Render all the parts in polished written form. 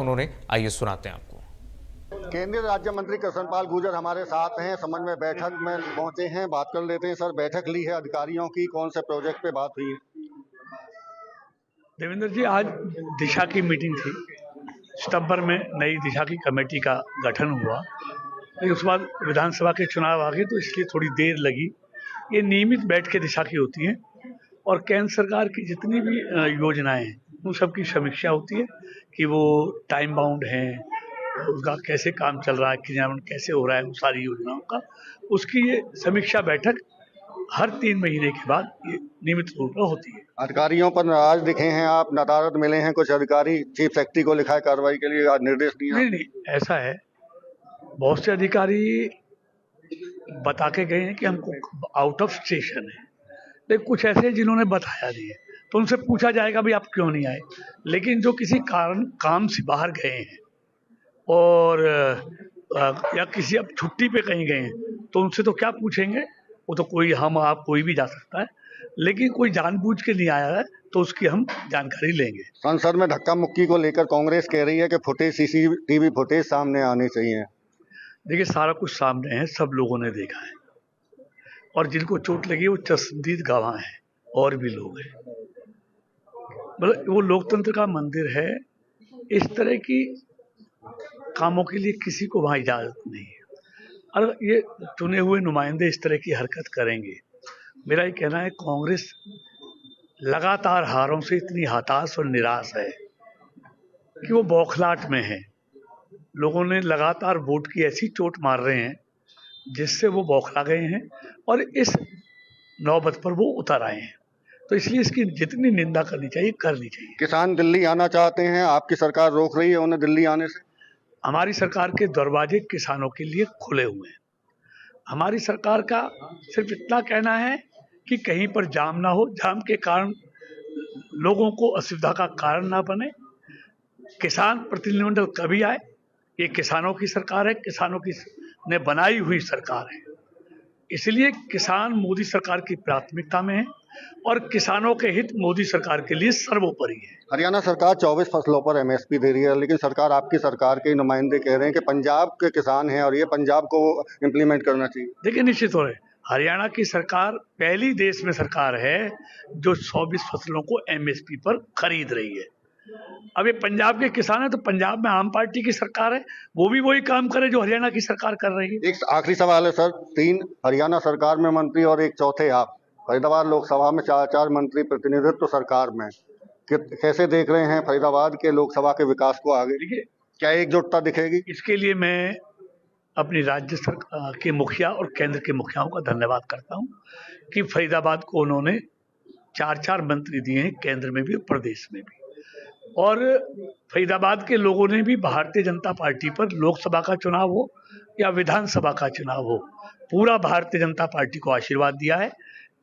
उन्होंने, आइए सुनाते हैं आपको। केंद्रीय राज्य मंत्री कृष्णपाल गुर्जर हमारे साथ हैं। समन्वय बैठक में पहुंचे हैं, बात कर लेते हैं। सर, बैठक ली है अधिकारियों की, कौन से प्रोजेक्ट पे बात हुई? देवेंद्र जी, आज दिशा की मीटिंग थी। सितंबर में नई दिशा की कमेटी का गठन हुआ, लेकिन उसके बाद विधानसभा के चुनाव आ गए तो इसलिए थोड़ी देर लगी। ये नियमित बैठकें दिशा की होती हैं और केंद्र सरकार की जितनी भी योजनाएं हैं उन सब की समीक्षा होती है कि वो टाइम बाउंड हैं, उसका कैसे काम चल रहा है, क्रियान्वयन कैसे हो रहा है उन सारी योजनाओं का। उसकी ये समीक्षा बैठक हर 3 महीने के बाद ये नियमित रूप में होती है। अधिकारियों पर नाराज दिखे हैं आप, नदारद मिले हैं कुछ अधिकारी, चीफ सेक्रेटरी को लिखा है कार्रवाई के लिए, आज निर्देश दिए? नहीं, ऐसा है, बहुत से अधिकारी बता के गए हैं कि हमको आउट ऑफ स्टेशन है, लेकिन कुछ ऐसे हैं जिन्होंने बताया नहीं है, तो उनसे पूछा जाएगा भाई आप क्यों नहीं आए। लेकिन जो किसी कारण काम से बाहर गए हैं और या किसी अब छुट्टी पे कहीं गए हैं तो उनसे तो क्या पूछेंगे, वो तो कोई हम आप कोई भी जा सकता है। लेकिन कोई जानबूझ के नहीं आया है तो उसकी हम जानकारी लेंगे। संसद में धक्का मुक्की को लेकर कांग्रेस कह रही है कि फुटेज, सीसीटीवी फुटेज सामने आने चाहिए। देखिए, सारा कुछ सामने है, सब लोगों ने देखा है और जिनको चोट लगी वो चश्मदीद गवाह हैं और भी लोग हैं। मतलब वो लोकतंत्र का मंदिर है, इस तरह की कामों के लिए किसी को वहाँ इजाज़त नहीं है। अगर ये चुने हुए नुमाइंदे इस तरह की हरकत करेंगे, मेरा ये कहना है कांग्रेस लगातार हारों से इतनी हताश और निराश है कि वो बौखलाहट में है। लोगों ने लगातार वोट की ऐसी चोट मार रहे हैं जिससे वो बौखला गए हैं और इस नौबत पर वो उतर आए हैं। तो इसलिए इसकी जितनी निंदा करनी चाहिए करनी चाहिए। किसान दिल्ली आना चाहते हैं, आपकी सरकार रोक रही है उन्हें दिल्ली आने से? हमारी सरकार के दरवाजे किसानों के लिए खुले हुए हैं। हमारी सरकार का सिर्फ इतना कहना है कि कहीं पर जाम ना हो, जाम के कारण लोगों को असुविधा का कारण ना बने। किसान प्रतिनिधिमंडल कभी आए, ये किसानों की सरकार है, किसानों की ने बनाई हुई सरकार है, इसलिए किसान मोदी सरकार की प्राथमिकता में है और किसानों के हित मोदी सरकार के लिए सर्वोपरि है। हरियाणा सरकार 24 फसलों पर एमएसपी दे रही है, लेकिन सरकार, आपकी सरकार के नुमाइंदे कह रहे हैं कि पंजाब के किसान हैं और ये पंजाब को इम्प्लीमेंट करना चाहिए। देखिए, निश्चित हो रहे, हरियाणा की सरकार पहली देश में सरकार है जो 24 फसलों को एमएसपी पर खरीद रही है। अब ये पंजाब के किसान है तो पंजाब में आम पार्टी की सरकार है, वो भी वही काम करे जो हरियाणा की सरकार कर रही है। एक आखिरी सवाल है सर, 3 हरियाणा सरकार में मंत्री और एक चौथे आप, फरीदाबाद लोकसभा में 4 मंत्री प्रतिनिधित्व सरकार में, कैसे देख रहे हैं फरीदाबाद के लोकसभा के विकास को आगे? देखिए, क्या एकजुटता दिखेगी? इसके लिए मैं अपनी राज्य सरकार के मुखिया और केंद्र के मुखियाओं का धन्यवाद करता हूं कि फरीदाबाद को उन्होंने 4 मंत्री दिए हैं, केंद्र में भी और प्रदेश में भी। और फरीदाबाद के लोगों ने भी भारतीय जनता पार्टी पर, लोकसभा का चुनाव हो या विधानसभा का चुनाव हो, पूरा भारतीय जनता पार्टी को आशीर्वाद दिया है।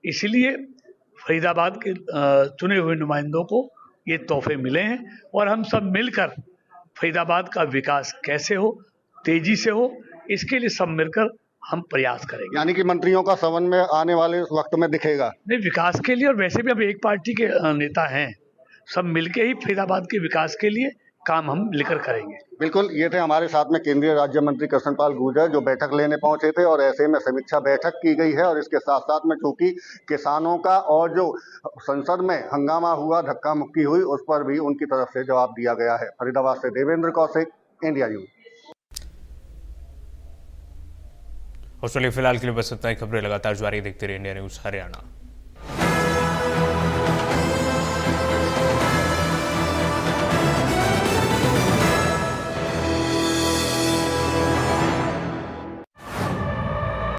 इसलिए फरीदाबाद के चुने हुए नुमाइंदों को ये तोहफे मिले हैं और हम सब मिलकर फरीदाबाद का विकास कैसे हो, तेजी से हो, इसके लिए सब मिलकर हम प्रयास करेंगे। यानी कि मंत्रियों का समन्वय आने वाले वक्त में दिखेगा? नहीं, विकास के लिए, और वैसे भी अब एक पार्टी के नेता हैं, सब मिलके ही फरीदाबाद के विकास के लिए काम हम लेकर करेंगे। बिल्कुल, ये थे हमारे साथ में केंद्रीय राज्य मंत्री कृष्णपाल गुर्जर जो बैठक लेने पहुंचे थे और ऐसे में समीक्षा बैठक की गई है। और इसके साथ साथ में चूंकि किसानों का और जो संसद में हंगामा हुआ, धक्का मुक्की हुई, उस पर भी उनकी तरफ से जवाब दिया गया है। फरीदाबाद से देवेंद्र कौशिक, इंडिया न्यूज। और चलिए फिलहाल के लिए बस इतना ही। खबरें लगातार जारी, देखते रहिए इंडिया न्यूज हरियाणा।